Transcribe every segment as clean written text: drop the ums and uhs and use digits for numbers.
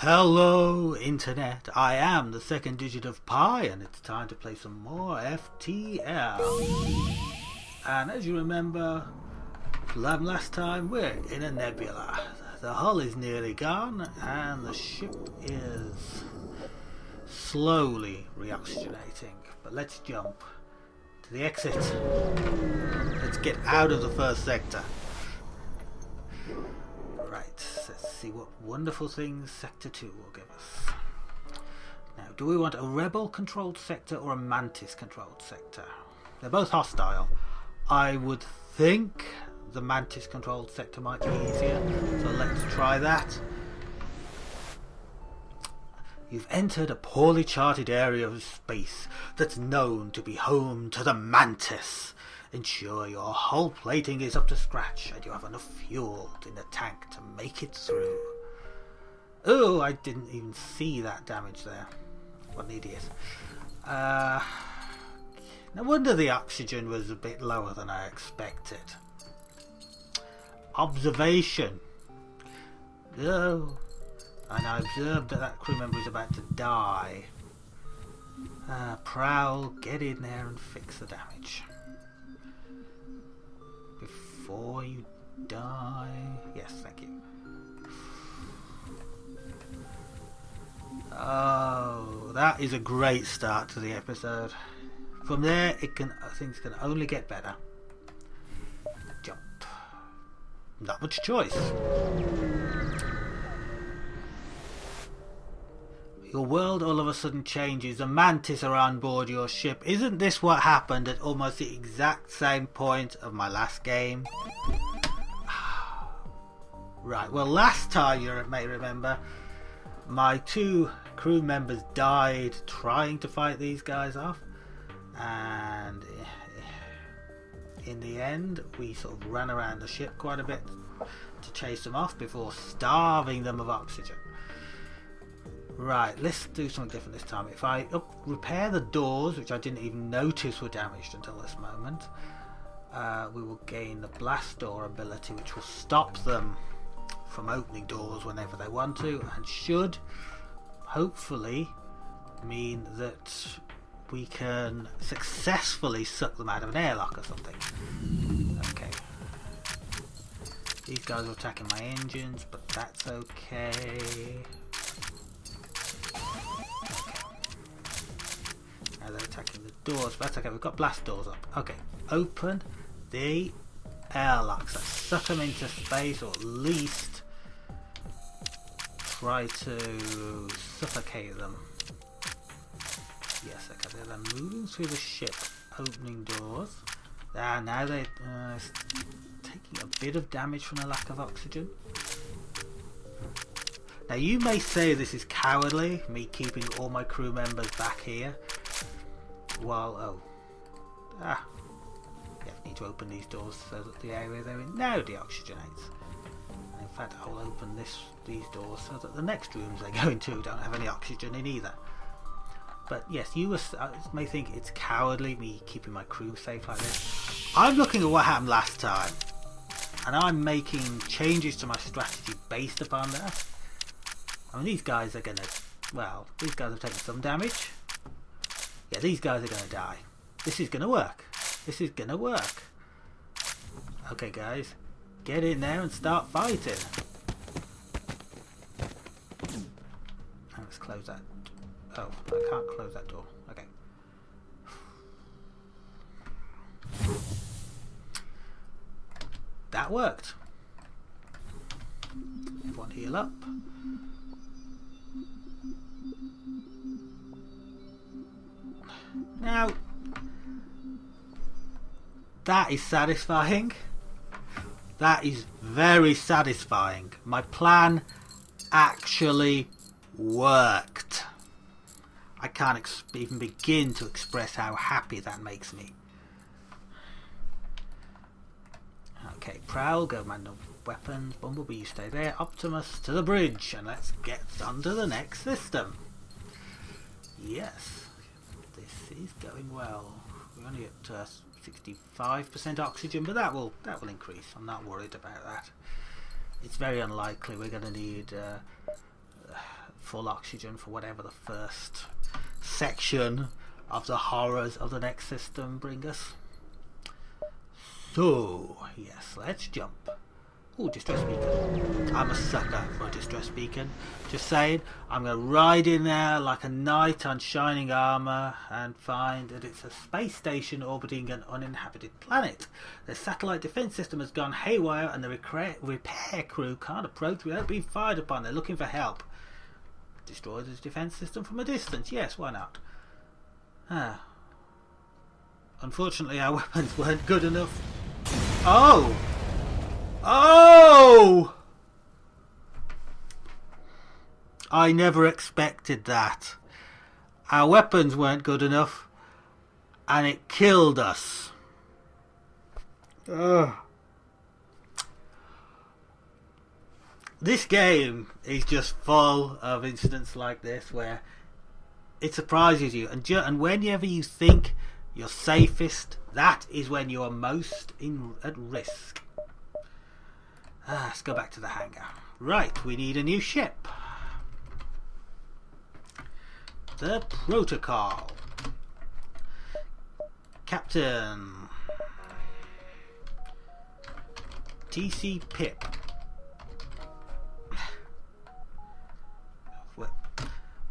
Hello Internet, I am the second digit of pi and it's time to play some more FTL. And as you remember from last time, we're in a nebula. The hull is nearly gone and the ship is slowly reoxygenating. But let's jump to the exit. Let's get out of the first sector. Right, let's see what wonderful things Sector 2 will give us. Now, do we want a rebel-controlled sector or a mantis-controlled sector? They're both hostile. I would think the mantis-controlled sector might be easier, so let's try that. You've entered a poorly charted area of space that's known to be home to the mantis. Ensure your hull plating is up to scratch and you have enough fuel in the tank to make it through. Oh, I didn't even see that damage there. What an idiot. No wonder the oxygen was a bit lower than I expected. Observation. Oh, and I observed that crew member is about to die. Prowl, get in there and fix the damage. Before you die. Yes, thank you. Oh, that is a great start to the episode. From there, things can only get better. Jump. Not much choice. Your world all of a sudden changes. The mantis are on board your ship. Isn't this what happened at almost the exact same point of my last game? Right, well last time you may remember my two crew members died trying to fight these guys off, and in the end we sort of ran around the ship quite a bit to chase them off before starving them of oxygen. Right, let's do something different this time. If I repair the doors, which I didn't even notice were damaged until this moment, we will gain the blast door ability, which will stop them from opening doors whenever they want to, and should hopefully mean that we can successfully suck them out of an airlock or something. Okay. These guys are attacking my engines, but that's okay. Now they're attacking the doors, but that's okay, we've got blast doors up. Okay, open the airlocks. Let's suck them into space, or at least try to suffocate them. Yes, okay, they're moving through the ship, opening doors. Now they're taking a bit of damage from the lack of oxygen. Now you may say this is cowardly, me keeping all my crew members back here. While, yeah, need to open these doors so that the area they're in now deoxygenates. And in fact, I'll open these doors so that the next rooms they go into don't have any oxygen in either. But yes, you may think it's cowardly, me keeping my crew safe like this. I'm looking at what happened last time, and I'm making changes to my strategy based upon that. I mean, these guys are gonna, well, these guys have taken some damage. Yeah, these guys are going to die. This is going to work. This is going to work. Okay, guys. Get in there and start fighting. And let's close that. Oh, I can't close that door. Okay. That worked. Everyone heal up. Now, that is satisfying. That is very satisfying. My plan actually worked. I can't even begin to express how happy that makes me. Okay, Prowl, go man of weapons. Bumblebee, you stay there. Optimus, to the bridge. And let's get on to the next system. Yes. This is going well. We're only at 65% oxygen, but that will increase. I'm not worried about that. It's very unlikely we're going to need full oxygen for whatever the first section of the horrors of the next system bring us. So, yes, let's jump. Ooh, distress beacon. I'm a sucker for a distress beacon. Just saying, I'm going to ride in there like a knight on shining armour and find that it's a space station orbiting an uninhabited planet. The satellite defence system has gone haywire and the repair crew can't approach without being fired upon. They're looking for help. Destroy the defence system from a distance. Yes, why not? Unfortunately, our weapons weren't good enough. Oh! Oh! I never expected that. Our weapons weren't good enough, and it killed us. Ugh. This game is just full of incidents like this where it surprises you, and whenever you think you're safest, that is when you are most at risk. Let's go back to the hangar. Right, we need a new ship. The Protocol. Captain TC Pip.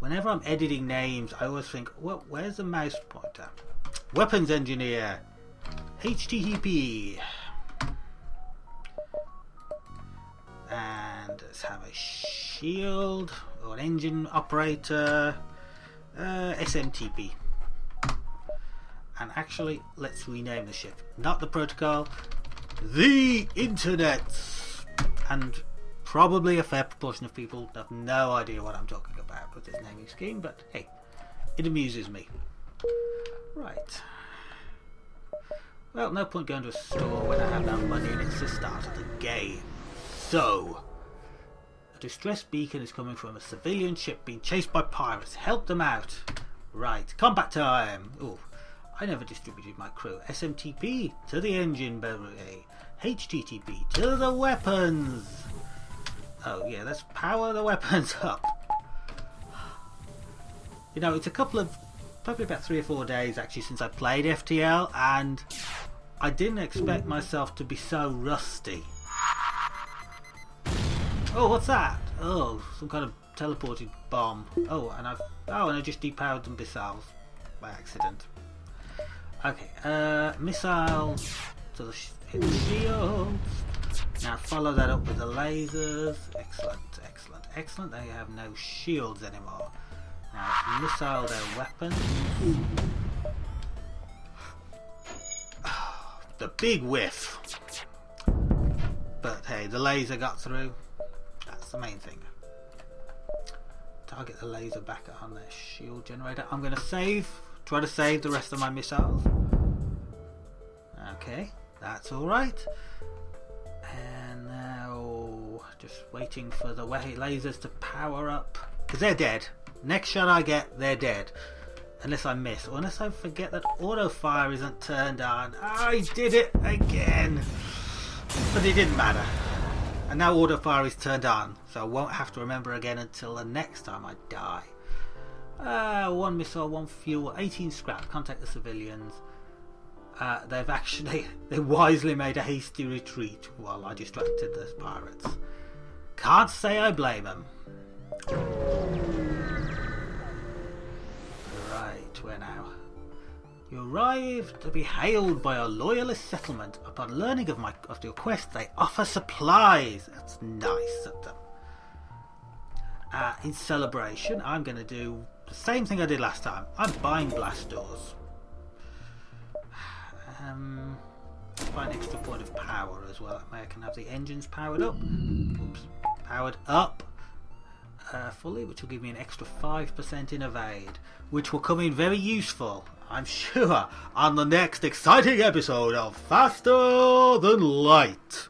Whenever I'm editing names, I always think, well, where's the mouse pointer? Weapons Engineer HTTP. And let's have a shield or an engine operator, SMTP. And actually, let's rename the ship. Not the Protocol, the Internet. And probably a fair proportion of people have no idea what I'm talking about with this naming scheme, but hey, it amuses me. Right. Well, no point going to a store when I have no money and it's the start of the game. So, a distress beacon is coming from a civilian ship being chased by pirates. Help them out. Right, combat time. Oh, I never distributed my crew. SMTP to the engine bay. HTTP to the weapons. Oh yeah, let's power the weapons up. You know, it's a couple of, probably about 3 or 4 days actually since I played FTL, and I didn't expect myself to be so rusty. Oh, what's that? Oh, some kind of teleported bomb. Oh, and I just depowered the missiles by accident. Okay, missiles to the shields. Now follow that up with the lasers. Excellent, excellent, excellent. They have no shields anymore. Now missile their weapons. The big whiff. But hey, the laser got through. That's the main thing. Target the laser back on their shield generator. I'm going to try to save the rest of my missiles. Okay, that's alright. And now just waiting for the lasers to power up, because they're dead. Next shot I get, they're dead. Unless I miss, or unless I forget that auto fire isn't turned on. I did it again, but it didn't matter. And now auto fire is turned on, so I won't have to remember again until the next time I die. 1 missile, 1 fuel, 18 scrap. Contact the civilians. They wisely made a hasty retreat while I distracted the pirates. Can't say I blame them. Right, where now? You arrive to be hailed by a loyalist settlement. Upon learning of your quest, they offer supplies. That's nice of them. In celebration, I'm going to do the same thing I did last time. I'm buying blast doors. Buy an extra point of power as well. I can have the engines powered up. Oops, powered up fully, which will give me an extra 5% in evade, which will come in very useful, I'm sure, on the next exciting episode of Faster Than Light.